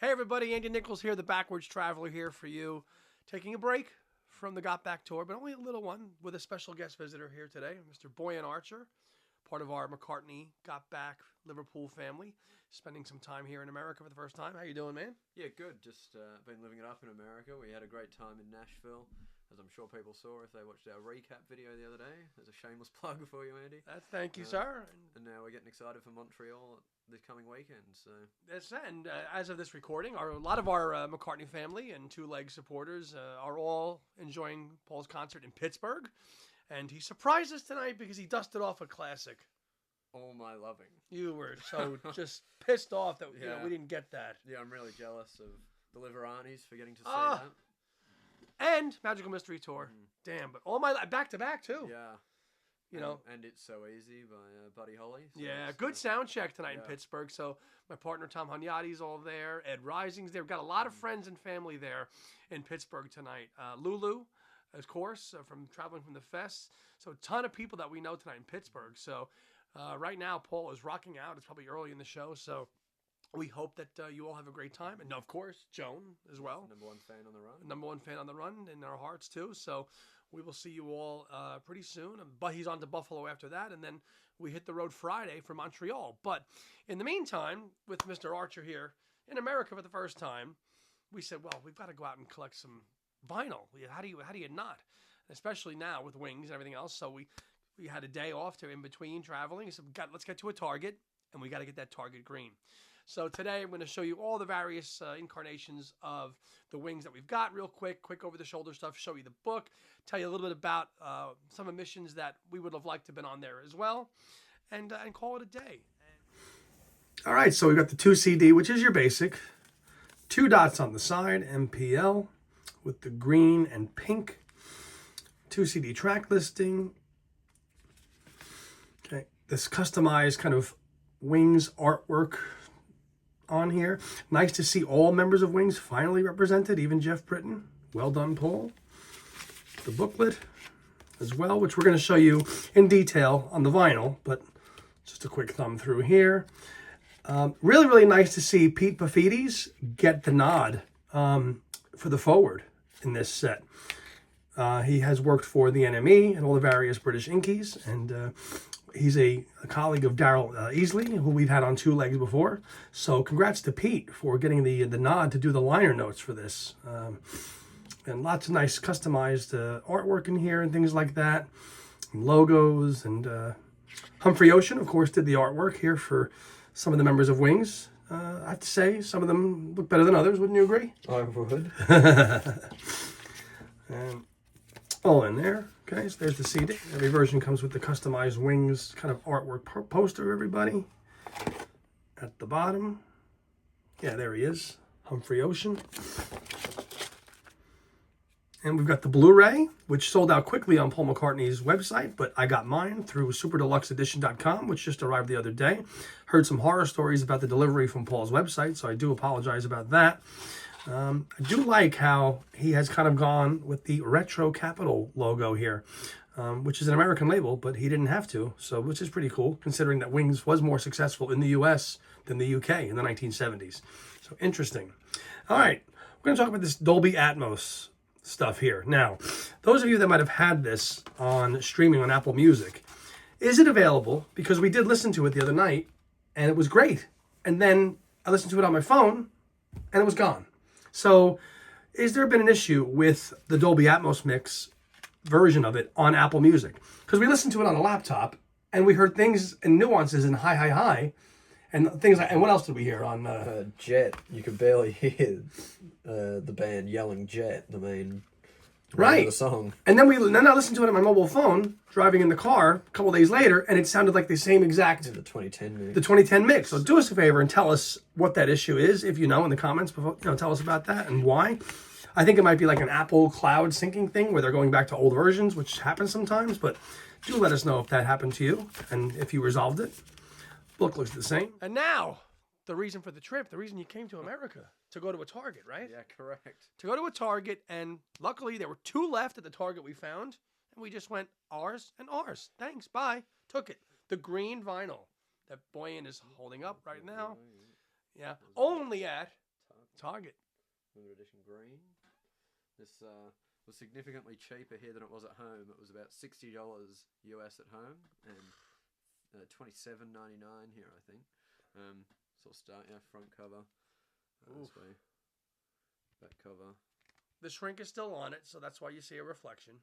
Hey everybody, Andy Nichols here, the Backwards Traveler here for you. Taking a break from the Got Back tour, but only a little one, with a special guest visitor here today, Mr. Boyan Archer, part of our McCartney Got Back Liverpool family, spending some time here in America for the first time. How you doing, man? Yeah, good. Just been living it up in America. We had a great time in Nashville, as I'm sure people saw if they watched our recap video the other day. There's a shameless plug for you, Andy. Thank you, sir. And now we're getting excited for Montreal this coming weekend. So And as of this recording, a lot of our McCartney family and two-leg supporters are all enjoying Paul's concert in Pittsburgh. And he surprised us tonight because he dusted off a classic. All My Loving. You were so just pissed off that you know, we didn't get that. Yeah, I'm really jealous of the Liveranis for getting to see that. And Magical Mystery Tour. Damn, but all my back to back too. Yeah. You know. And It's So Easy by Buddy Holly. So yeah, good sound check tonight in Pittsburgh. So my partner Tom Hunyadi's all there. Ed Rising's there. We've got a lot of friends and family there in Pittsburgh tonight. Lulu, of course, from traveling from the fest. So a ton of people that we know tonight in Pittsburgh. So right now, Paul is rocking out. It's probably early in the show, so we hope that you all have a great time. And, of course, Joan as well. Number one fan on the run. Number one fan on the run in our hearts, too. So we will see you all pretty soon. But he's on to Buffalo after that, and then we hit the road Friday for Montreal. But in the meantime, with Mr. Archer here in America for the first time, we said, well, we've got to go out and collect some vinyl. How do you not? Especially now with Wings and everything else. So we had a day off in between traveling. So let's get to a Target, and we got to get that Target green. So today I'm going to show you all the various incarnations of the Wings that we've got real quick over-the-shoulder stuff, show you the book, tell you a little bit about some emissions that we would have liked to have been on there as well, and call it a day. All right, so we got the 2 CD, which is your basic. 2 dots on the side, MPL, with the green and pink. 2 CD track listing. Okay, this customized kind of Wings artwork on here. Nice to see all members of Wings finally represented, even Jeff Britton. Well done, Paul. The booklet as well, which we're going to show you in detail on the vinyl, but just a quick thumb through here. Really, really nice to see Pete Paphides get the nod for the forward in this set. He has worked for the NME and all the various British Inkies, and he's a colleague of Daryl Easley, who we've had on Two Legs before. So congrats to Pete for getting the nod to do the liner notes for this. And lots of nice customized artwork in here and things like that. And logos. And Humphrey Ocean, of course, did the artwork here for some of the members of Wings. I have to say, some of them look better than others. Wouldn't you agree? I would. And all in there. Okay, so there's the CD. Every version comes with the customized Wings kind of artwork poster, everybody. At the bottom. Yeah, there he is. Humphrey Ocean. And we've got the Blu-ray, which sold out quickly on Paul McCartney's website, but I got mine through superdeluxeedition.com, which just arrived the other day. Heard some horror stories about the delivery from Paul's website, so I do apologize about that. I do like how he has kind of gone with the Retro Capital logo here, which is an American label, but he didn't have to, so which is pretty cool, considering that Wings was more successful in the U.S. than the U.K. in the 1970s. So interesting. All right, we're going to talk about this Dolby Atmos stuff here. Now, those of you that might have had this on streaming on Apple Music, is it available? Because we did listen to it the other night, and it was great. And then I listened to it on my phone, and it was gone. So, is there been an issue with the Dolby Atmos mix version of it on Apple Music? Because we listened to it on a laptop, and we heard things and nuances in high, and things like. And what else did we hear on Jet? You could barely hear the band yelling "Jet," the main right of the song. And then I listened to it on my mobile phone, driving in the car a couple days later, and it sounded like the same exact. The 2010 mix. The 2010 mix. So do us a favor and tell us what that issue is, if you know, in the comments. Tell us about that and why. I think it might be like an Apple cloud syncing thing where they're going back to old versions, which happens sometimes. But do let us know if that happened to you and if you resolved it. Book looks the same. And now, the reason for the trip, the reason you came to America, to go to a Target, right? Yeah, correct. To go to a Target, and luckily there were 2 left at the Target we found, and we just went ours and ours. Thanks, bye. Took it. The green vinyl that Boyan is holding up right now. Yeah, only at Target. Limited edition green. This was significantly cheaper here than it was at home. It was about $60 US at home and $27.99 here, I think. So we'll start, front cover. This way. Back cover. The shrink is still on it, so that's why you see a reflection.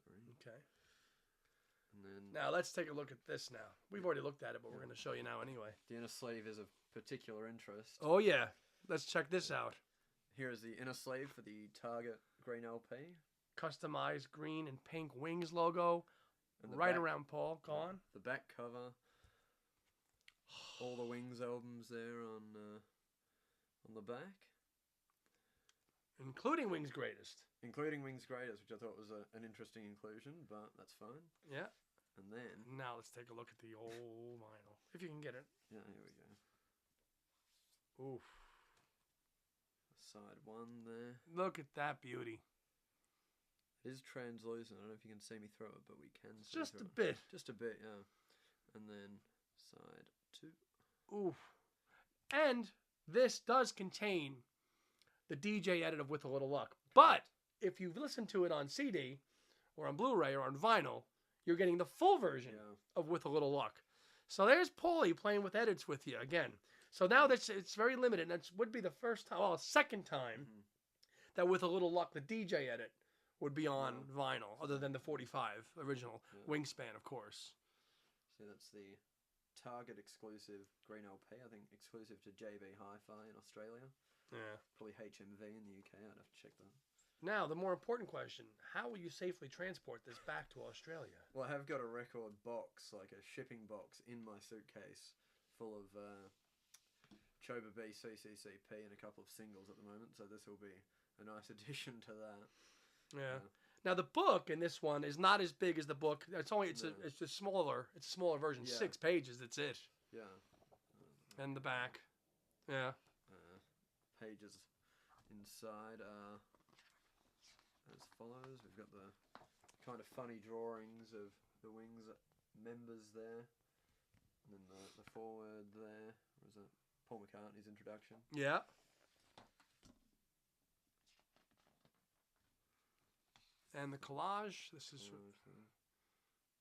Sorry. Okay. And then Now let's take a look at this now. We've already looked at it, but we're going to show you now anyway. the inner sleeve is of particular interest. Oh, yeah. Let's check this out. Here is the inner sleeve for the Target green LP. Customized green and pink Wings logo. And the Right back- around Paul. Go on. The back cover. All the Wings albums there on the back. Including Wings Greatest. Including Wings Greatest, which I thought was an interesting inclusion, but that's fine. Yeah. And then... Now let's take a look at the old vinyl. If you can get it. Yeah, here we go. Oof. Side one there. Look at that beauty. It is translucent. I don't know if you can see me through it, but we can see Just through a bit. Just a bit, yeah. And then side two. Oof. And this does contain the DJ edit of With a Little Luck. But if you've listened to it on CD or on Blu-ray or on vinyl, you're getting the full version of With a Little Luck. So there's Paulie playing with edits with you again. So now that's it's very limited. And that would be the first time, well, second time that With a Little Luck, the DJ edit would be on vinyl, other than the 45 original Wingspan, of course. So that's the Target exclusive green LP. I think exclusive to JB Hi-Fi in Australia. Yeah. Probably HMV in the UK. I'd have to check that. Now, the more important question, how will you safely transport this back to Australia? Well, I have got a record box, like a shipping box, in my suitcase full of Choba B, CCCP and a couple of singles at the moment, so this will be a nice addition to that. Yeah. Now, the book in this one is not as big as the book. It's a smaller version. Yeah. 6 pages, that's it. Yeah. And the back. Yeah. Pages inside are as follows. We've got the kind of funny drawings of the Wings members there, and then the foreword there. Or is it Paul McCartney's introduction? Yeah. And the collage. This is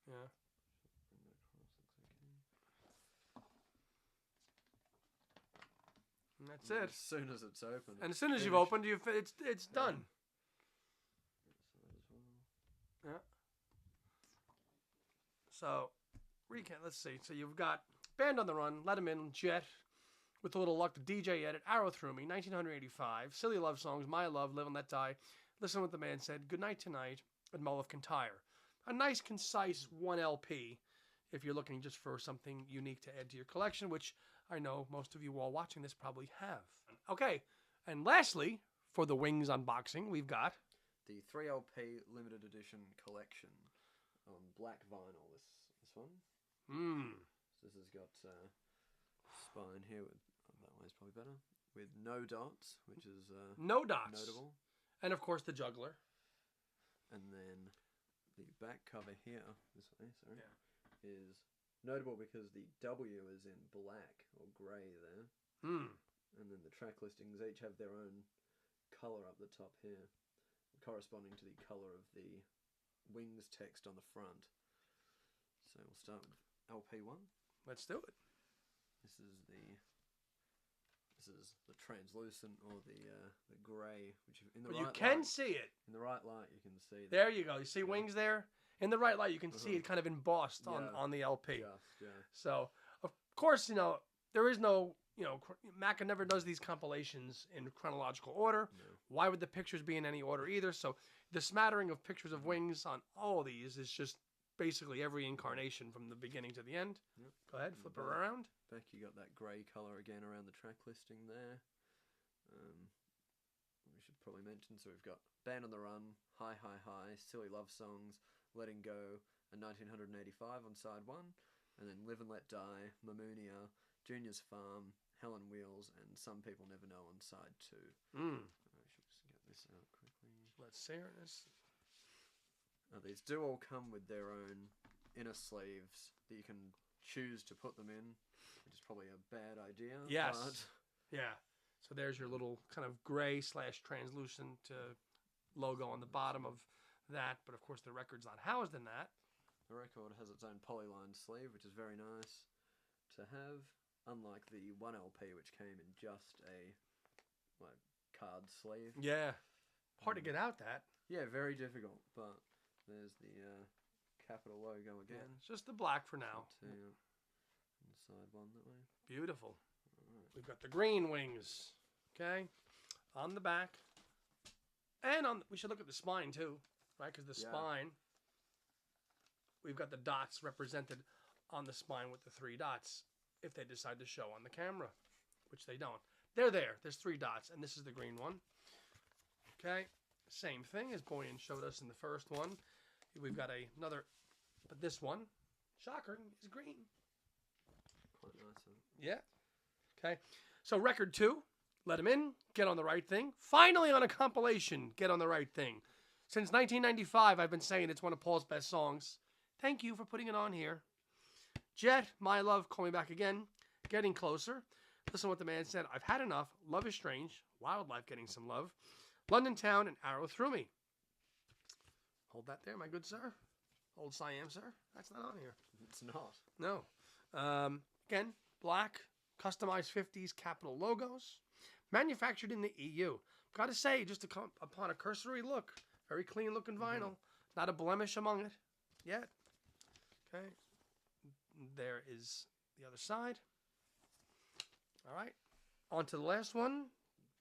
yeah. And that's it. As soon as it's open. And as soon as you've opened, it's done. Yeah. So, recap. Let's see. So you've got Band on the Run, Let 'Em In, Jet, With a Little Luck, the DJ edit, Arrow Through Me, 1985, Silly Love Songs, My Love, Live and Let Die, Listen What the Man Said, Good Night Tonight, and Mull of Kintyre. A nice, concise 1 LP if you're looking just for something unique to add to your collection, which I know most of you all watching this probably have. Okay, and lastly, for the Wings unboxing, we've got the 3LP limited edition collection on black vinyl. This one. So this has got spine here. That way's probably better. With no dots, which is no dots, notable. And of course the juggler. And then the back cover here, this way, sorry, is notable because the W is in black or grey there. And then the track listings each have their own colour up the top here, corresponding to the colour of the Wings text on the front. So we'll start with LP1. Let's do it. This is the translucent or the grey, which in the Well, right you can light, see it. in the right light you can see. There you go. You see Wings there? In the right light, you can see it kind of embossed on the LP. So, of course, there is no, Macca never does these compilations in chronological order. No. Why would the pictures be in any order either? So, the smattering of pictures of Wings on all of these is just basically every incarnation from the beginning to the end. Yep. Go ahead, flip it around. Back you got that grey colour again around the track listing there. We should probably mention, so we've got Band on the Run, Hi Hi Hi, Silly Love Songs, Letting Go, and 1985 on side 1, and then Live and Let Die, Mamoonia, Junior's Farm, Hell on Wheels, and Some People Never Know on side 2. I should just get this out quickly. Let's see this. These do all come with their own inner sleeves that you can choose to put them in, which is probably a bad idea. Yes. But Yeah. So there's your little kind of gray / translucent logo on the bottom of that. But of course, the record's not housed in that. The record has its own polylined sleeve, which is very nice to have, unlike the 1LP, which came in just a card sleeve. Yeah, hard to get out that. Yeah, very difficult. But there's the capital logo again. Yeah, it's just the black for now. Inside one that way. Beautiful. Right. We've got the green wings. Okay, on the back, and we should look at the spine too, right? Because the spine, we've got the dots represented on the spine with the 3 dots. If they decide to show on the camera, which they don't, they're there. There's 3 dots, and this is the green one. Okay, same thing as Boyan showed us in the first one. We've got another, but this one, shocker, is green. Quite nice. Huh? Yeah. Okay. So record 2, let him in, get on the right thing. Finally on a compilation, get on the right thing. Since 1995, I've been saying it's one of Paul's best songs. Thank you for putting it on here. Jet, My Love, Call Me Back Again, Getting Closer. Listen to what the man said. I've had enough. Love is strange. Wildlife getting some love. London Town and Arrow Through Me. Hold that there, my good sir. Old Siam, sir. That's not on here. It's not. No. Again, black, customized 50s capital logos. Manufactured in the EU. Got to say, just upon a cursory look, very clean looking vinyl. Not a blemish among it yet. Okay. There is the other side. All right. On to the last one.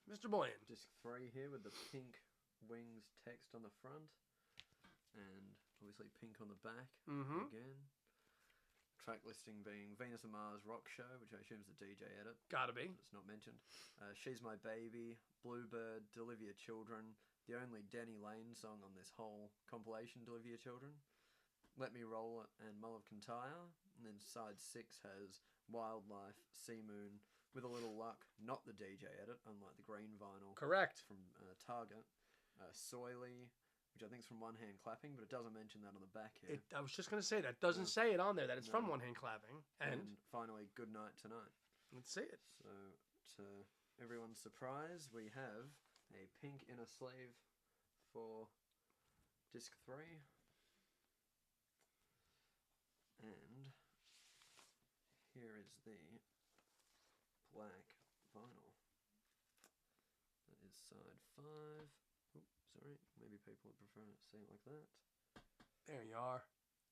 Mr. Boyan. Disc 3 here with the pink wings text on the front. And obviously pink on the back again. Track listing being Venus and Mars Rock Show, which I assume is the DJ edit. Gotta be. It's not mentioned. She's My Baby, Bluebird, Deliver Your Children, the only Denny Lane song on this whole compilation, Deliver Your Children. Let Me Roll It and Mull of Kintyre. And then side 6 has Wildlife, Sea Moon, With a Little Luck, not the DJ edit, unlike the green vinyl. Correct. From Target. Soily, which I think is from One Hand Clapping, but it doesn't mention that on the back here. I was just going to say that. Doesn't say it on there that it's from One Hand Clapping. And finally, Good Night Tonight. Let's see it. So, to everyone's surprise, we have a pink inner sleeve for disc 3. And here is the black vinyl. That is side 5. Oops, sorry, maybe people would prefer to see it like that. There you are.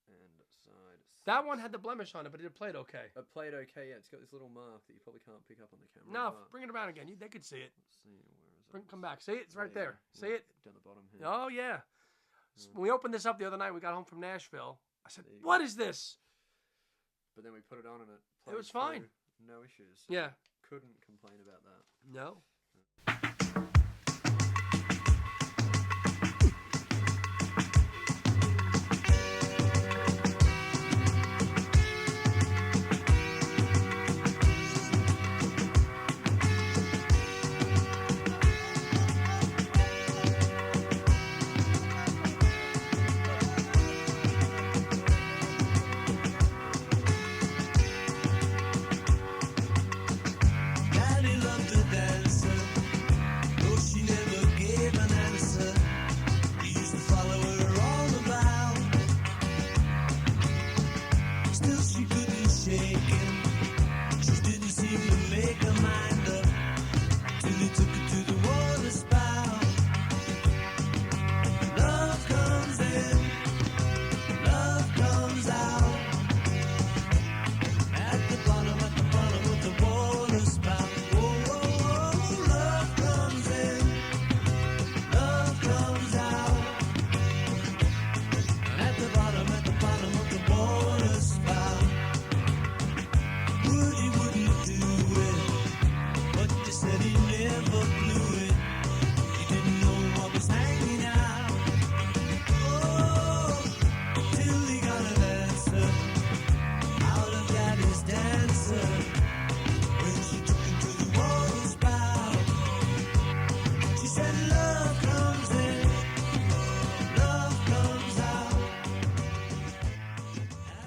And side 6. That one had the blemish on it, but it played okay. It played okay, yeah. It's got this little mark that you probably can't pick up on the camera. No, bring it around again. They could see it. Let's see, where is it? Come back. See it? It's right there. See it? Down the bottom here. Oh, yeah. When we opened this up the other night, we got home from Nashville. I said, what is this? But then we put it on and it played. It was fine. No issues. Yeah. Couldn't complain about that. No.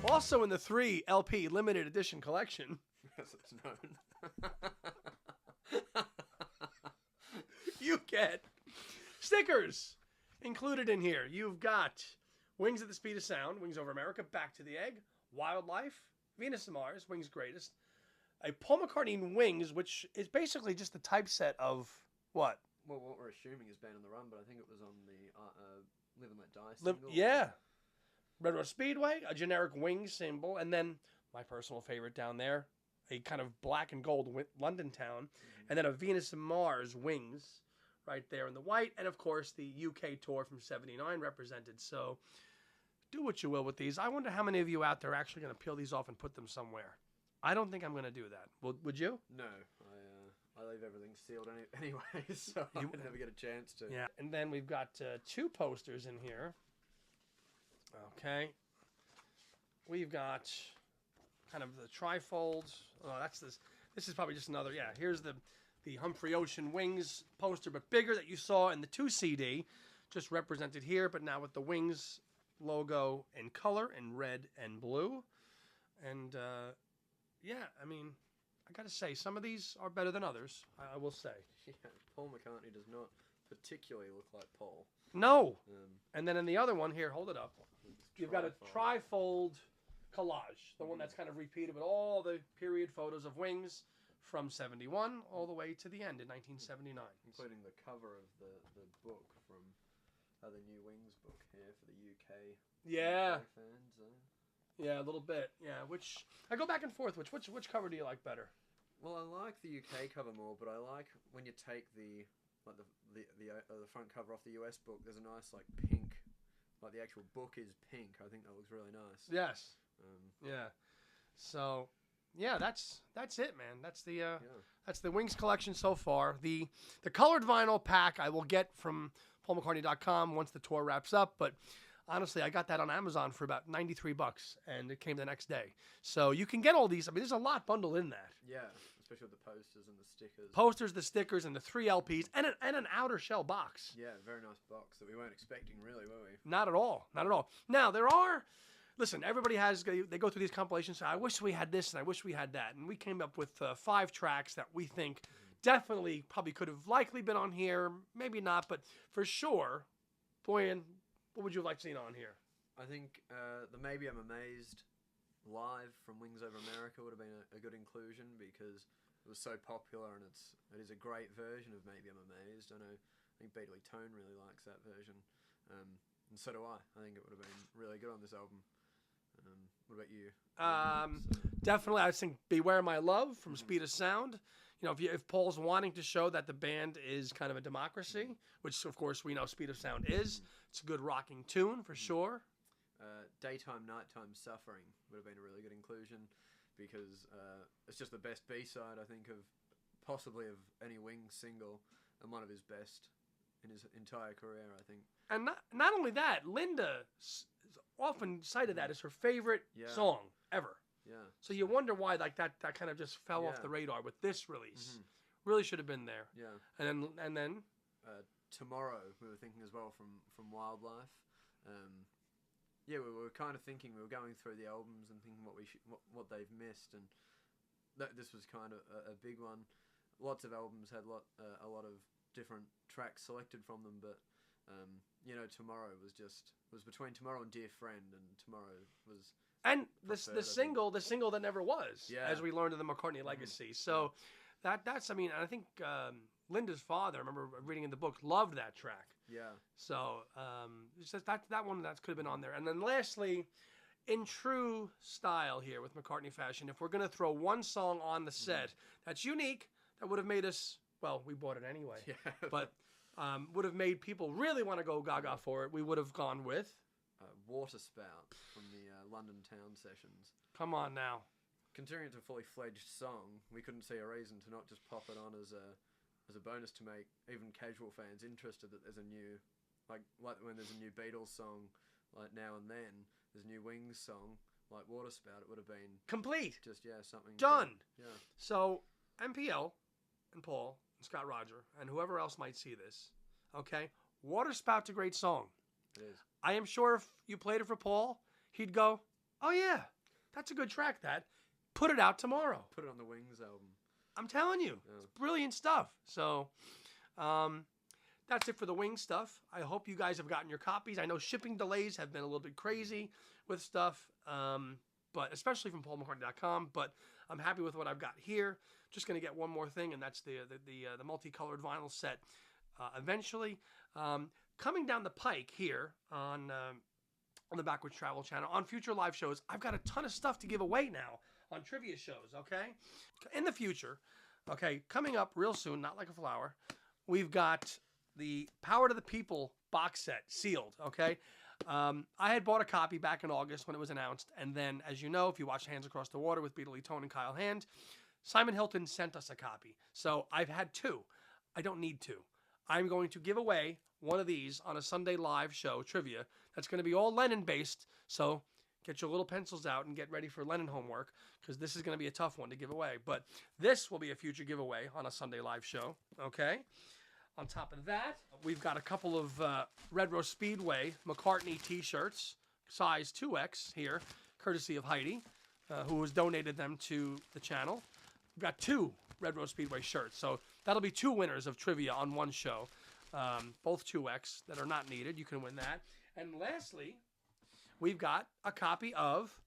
Also in the 3 LP limited edition collection. As it's known. you get stickers included in here. You've got Wings at the Speed of Sound, Wings Over America, Back to the Egg, Wildlife, Venus and Mars, Wings Greatest, a Paul McCartney Wings, which is basically just the typeset of what? Well, what we're assuming is Band on the Run, but I think it was on the Live and Let Die single. Yeah. Red Rose Speedway, a generic Wings symbol, and then my personal favorite down there, a kind of black and gold London town, and then a Venus and Mars Wings right there in the white, and of course the UK tour from '79 represented. So do what you will with these. I wonder how many of you out there are actually going to peel these off and put them somewhere. I don't think I'm going to do that. Would you? No, I leave everything sealed anyway, so I would never get a chance to. Yeah, and then we've got two posters in here. Okay. We've got kind of the trifold. Oh, that's this. This is probably just another. Yeah, here's the Humphrey Ocean Wings poster, but bigger, that you saw in the 2 CD, just represented here, but now with the Wings logo in color in red and blue. And yeah, I mean, I gotta say, some of these are better than others. I will say. Yeah, Paul McCartney does not particularly look like Paul. No. And then in the other one here, hold it up. You've got a trifold collage, the one that's kind of repeated with all the period photos of Wings from '71 all the way to the end in 1979. Including the cover of the book from the new Wings book here for the UK, yeah. UK fans. Yeah, a little bit. Yeah, which I go back and forth. Which cover do you like better? Well, I like the UK cover more, but I like when you take the front cover off the US book. There's a nice like pink, like the actual book is pink. I think that looks really nice. Yes. Yeah. So, yeah, that's it, man. That's the Wings collection so far. The colored vinyl pack I will get from PaulMcCartney.com once the tour wraps up, but honestly, I got that on Amazon for about $93, and it came the next day. So you can get all these. I mean, there's a lot bundled in that. Yeah, especially with the posters and the stickers. Posters, the stickers, and the 3 LPs, and an outer shell box. Yeah, very nice box that we weren't expecting, really, were we? Not at all. Not at all. Now, there are... Listen, everybody they go through these compilations. I wish we had this, and I wish we had that. And we came up with 5 tracks that we think definitely probably could have likely been on here. Maybe not, but for sure, Boyan, what would you have liked seen on here? I think the Maybe I'm Amazed live from Wings Over America would have been a good inclusion because it was so popular, and it is a great version of Maybe I'm Amazed. I think Beatley Tone really likes that version, and so do I. I think it would have been really good on this album. What about you? Definitely, I think "Beware My Love" from Speed of Sound. You know, if Paul's wanting to show that the band is kind of a democracy, which of course we know Speed of Sound is, it's a good rocking tune for sure. Daytime, Nighttime Suffering would have been a really good inclusion because it's just the best B-side, I think, of possibly of any Wings single, and one of his best in his entire career, I think. And not only that, Linda often cited that as her favorite song ever. Yeah. So you wonder why like that kind of just fell off the radar with this release. Really should have been there. Yeah. And then Tomorrow we were thinking as well from Wildlife. Yeah, we were kind of thinking, we were going through the albums and thinking what they've missed, and this was kind of a big one. Lots of albums had a lot of different tracks selected from them, but Tomorrow was between Tomorrow and Dear Friend, and Tomorrow was the single that never was, as we learned in the McCartney legacy. So that's I mean, I think Linda's father, I remember reading in the book, loved that track. Yeah. So it's just that one that could have been on there. And then lastly, in true style here with McCartney fashion, if we're going to throw one song on the set that's unique, that would have made us, well, we bought it anyway, but would have made people really want to go gaga for it, we would have gone with Water Spout from the London Town Sessions. Come on now. Considering it's a fully fledged song, we couldn't see a reason to not just pop it on as a bonus to make even casual fans interested that there's a new, like when there's a new Beatles song, like Now and Then, there's a new Wings song, like Water Spout, it would have been complete. Just something done. Yeah. So MPL and Paul and Scott Roger and whoever else might see this, okay, Water Spout's a great song. It is. I am sure if you played it for Paul, he'd go, "Oh yeah, that's a good track. That put it out tomorrow. Put it on the Wings album." I'm telling you, it's brilliant stuff. So, that's it for the wing stuff. I hope you guys have gotten your copies. I know shipping delays have been a little bit crazy with stuff, but especially from PaulMcCartney.com. But I'm happy with what I've got here. Just going to get one more thing, and that's the multicolored vinyl set eventually. Coming down the pike here on the Backwards Travel channel, on future live shows, I've got a ton of stuff to give away now on trivia shows, okay? In the future, okay, coming up real soon, not like a flower, we've got the Power to the People box set, sealed, okay? I had bought a copy back in August when it was announced, and then, as you know, if you watched Hands Across the Water with Beetle Lee Tone and Kyle Hand, Simon Hilton sent us a copy. So I've had two. I don't need two. I'm going to give away one of these on a Sunday live show, trivia, that's going to be all Lennon-based, so get your little pencils out and get ready for Lennon homework, because this is going to be a tough one to give away. But this will be a future giveaway on a Sunday live show, okay? On top of that, we've got a couple of Red Rose Speedway McCartney t-shirts, size 2X here, courtesy of Heidi, who has donated them to the channel. We've got two Red Rose Speedway shirts, so that'll be two winners of trivia on one show. Both 2X that are not needed. You can win that. And lastly, we've got a copy of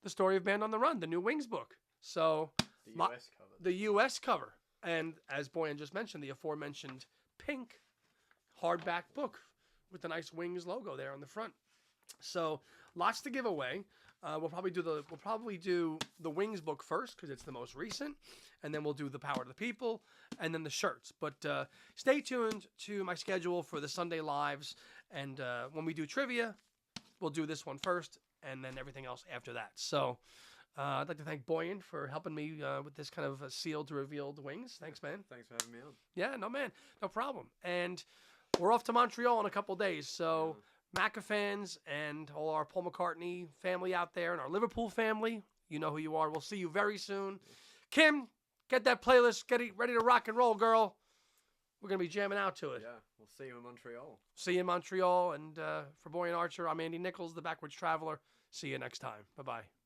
The Story of Band on the Run, the new Wings book. So the US cover. The US cover. And as Boyan just mentioned, the aforementioned pink hardback book with the nice Wings logo there on the front. So lots to give away. We'll probably do the Wings book first because it's the most recent, and then we'll do the Power to the People, and then the shirts. But stay tuned to my schedule for the Sunday lives, and when we do trivia, we'll do this one first, and then everything else after that. So I'd like to thank Boyan for helping me with this kind of sealed to revealed Wings. Thanks, man. Thanks for having me on. Yeah, no, man. No problem. And we're off to Montreal in a couple days, so... Yeah. Macca fans and all our Paul McCartney family out there and our Liverpool family, you know who you are. We'll see you very soon. Kim, get that playlist. Get it ready to rock and roll, girl. We're going to be jamming out to it. Yeah, we'll see you in Montreal. See you in Montreal. And for Boyan Archer, I'm Andy Nichols, the Backwards Traveler. See you next time. Bye-bye.